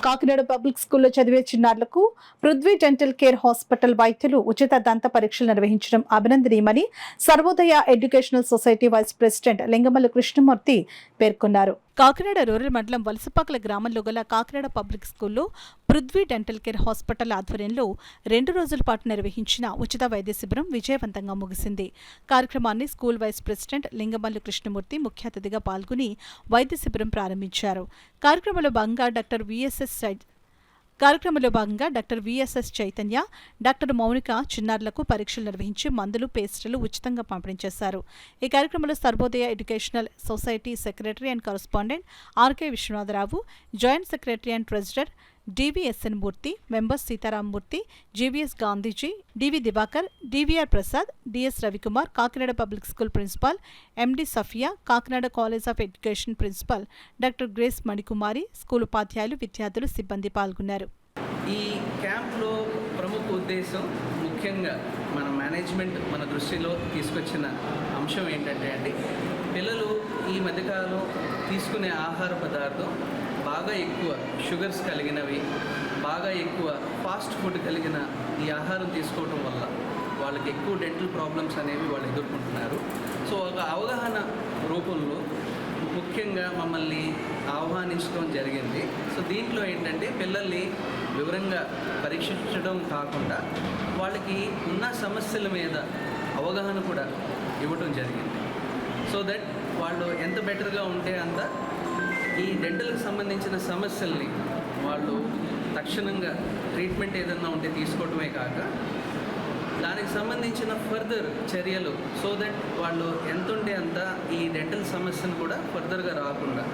Kakinada public స్కూల్లో చదివే చిన్నారులకు పృథ్వీ డెంటల్ కేర్ హాస్పిటల్ వైద్యులు ఉచిత దంత పరీక్షలు నిర్వహించడం అభినందనీయమని Sarvodaya educational society vice president Lingamalli Krishnamurthy పేర్కొన్నారు. కాకినాడ రూరల్ మండలం వలసపాకల గ్రామంలో గల కాకినాడ పబ్లిక్ స్కూల్లో పృథ్వీ డెంటల్ కేర్ హాస్పిటల్ ఆధ్వర్యంలో 2 రోజుల పాటు నిర్వహించిన ఉచిత వైద్య శిబిరం విజయవంతంగా ముగిసింది. కార్యక్రమాన్ని school vice president Lingamalli Krishnamurthy ముఖ్య అతిథిగా పాల్గొని వైద్య శిబిరం ప్రారంభించారు. కార్యక్రమంలో భాగంగా doctor VSS Chaitanya, doctor Mounika చిన్నారులకు పరీక్షలు నిర్వహించి మందులు, పేస్టులు ఉచితంగా పంపిణీ చేశారు. ఈ కార్యక్రమంలో Sarvodaya educational society secretary and correspondent RK Viswanatharao, joint secretary and treasurer DVSN Murthy, members Seetharamamurthy, GVS Gandhiji, DV Divakar, DVR Prasad, DS Ravikumar, Kakinada public school principal MD Safia, Kakinada college of education principal doctor Grace Manikumari, school ఉపాధ్యాయులు, విద్యార్థులు, సిబ్బంది పాల్గొన్నారు. ఈ క్యాంప్లో ప్రముఖ ఉద్దేశం ముఖ్యంగా మన మేనేజ్మెంట్ మన దృష్టిలో తీసుకొచ్చిన అంశం ఏంటంటే పిల్లలు ఈ మధ్యకాలంలో తీసుకునే ఆహార పదార్థం బాగా ఎక్కువ షుగర్స్ కలిగినవి, బాగా ఎక్కువ ఫాస్ట్ ఫుడ్ కలిగిన ఈ ఆహారం తీసుకోవడం వల్ల వాళ్ళకి ఎక్కువ డెంటల్ ప్రాబ్లమ్స్ అనేవి వాళ్ళు ఎదుర్కొంటున్నారు. సో ఒక అవగాహన రూపంలో ముఖ్యంగా మమ్మల్ని ఆహ్వానించడం జరిగింది. సో దీంట్లో ఏంటంటే పిల్లల్ని వివరంగా పరీక్షించడం కాకుండా వాళ్ళకి ఉన్న సమస్యల మీద అవగాహన కూడా ఇవ్వటం జరిగింది. సో దట్ వాళ్ళు ఎంత బెటర్గా ఉంటే అంత ఈ డెంటల్కి సంబంధించిన సమస్యల్ని వాళ్ళు తక్షణంగా ట్రీట్మెంట్ ఏదన్నా ఉంటే తీసుకోవటమే కాక దానికి సంబంధించిన ఫర్దర్ చర్యలు సో దట్ వాళ్ళు ఎంత ఉంటే అంత ఈ డెంటల్ సమస్యను కూడా ఫర్దర్గా రాకుండా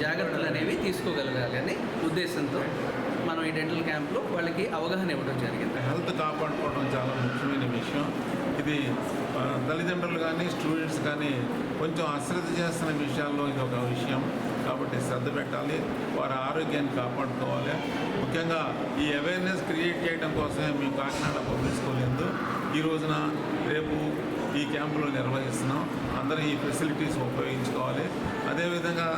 జాగ్రత్తలు అనేవి తీసుకోగలగాలి అనే ఉద్దేశంతో మనం ఈ డెంటల్ క్యాంప్లో వాళ్ళకి అవగాహన ఇవ్వడం జరిగింది. హెల్త్ కాపాడుకోవడం చాలా ముఖ్యమైన విషయం. ఇది తల్లిదండ్రులు కానీ స్టూడెంట్స్ కానీ కొంచెం అశ్రద్ధ చేస్తున్న విషయాల్లో ఇది ఒక విషయం. కాబట్టి శ్రద్ధ పెట్టాలి, వారి ఆరోగ్యాన్ని కాపాడుకోవాలి. ముఖ్యంగా ఈ అవేర్నెస్ క్రియేట్ చేయడం కోసమే మేము కాకినాడ పబ్లిక్ స్కూల్ యందు ఈ రోజున రేపు ఈ క్యాంపులో నిర్వహిస్తున్నాం. అందరూ ఈ ఫెసిలిటీస్ ఉపయోగించుకోవాలి. అదేవిధంగా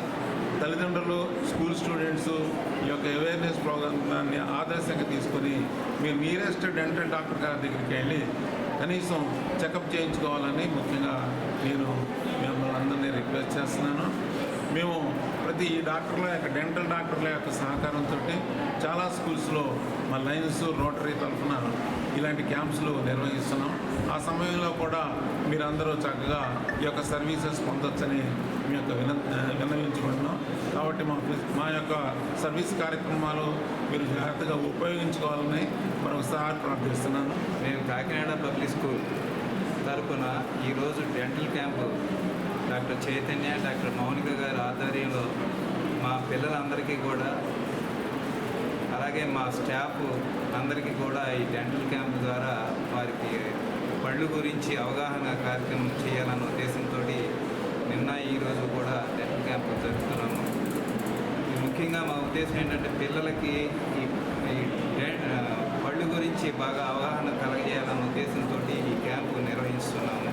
తల్లిదండ్రులు, స్కూల్ స్టూడెంట్స్ ఈ యొక్క అవేర్నెస్ ప్రోగ్రామ్ని ఆదర్శంగా తీసుకొని మీరు నియరెస్ట్ డెంటల్ డాక్టర్ గారి దగ్గరికి వెళ్ళి కనీసం చెకప్ చేయించుకోవాలని ముఖ్యంగా నేను మిమ్మల్ని అందరినీ రిక్వెస్ట్ చేస్తున్నాను. మేము ప్రతి డాక్టర్ల యొక్క డెంటల్ డాక్టర్ల యొక్క సహకారంతో చాలా స్కూల్స్లో మా లైన్స్ రోటరీ తరఫున ఇలాంటి క్యాంప్స్లు నిర్వహిస్తున్నాం. ఆ సమయంలో కూడా మీరందరూ చక్కగా ఈ యొక్క సర్వీసెస్ పొందొచ్చని మీ యొక్క విన్నవించుకుంటున్నాం. కాబట్టి మా యొక్క సర్వీస్ కార్యక్రమాలు మీరు జాగ్రత్తగా ఉపయోగించుకోవాలని మరొకసారి ప్రార్థిస్తున్నాను. నేను కాకినాడ పబ్లిక్ స్కూల్ తరఫున ఈరోజు dental camp doctor Chaitanya, doctor Mounika గారి ఆధ్వర్యంలో మా పిల్లలందరికీ కూడా అలాగే మా స్టాఫ్ అందరికీ కూడా ఈ డెంటల్ క్యాంప్ ద్వారా వారికి పళ్ళు గురించి అవగాహన కార్యక్రమం చేయాలన్న ఉద్దేశంతో నిన్న ఈరోజు కూడా డెంటల్ క్యాంప్ జరుపుతున్నాము. ముఖ్యంగా మా ఉద్దేశం ఏంటంటే పిల్లలకి ఈ పళ్ళు గురించి బాగా అవగాహన కలగజేయాలన్న ఉద్దేశంతో ఈ క్యాంపు నిర్వహిస్తున్నాము.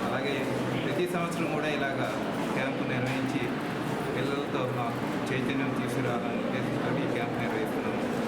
అలాగే ప్రతి సంవత్సరం కూడా ఇలాగా క్యాంపు నిర్వహించి పిల్లలతో చైతన్యం తీసుకురావాలన్న ఉద్దేశంతో ఈ క్యాంపు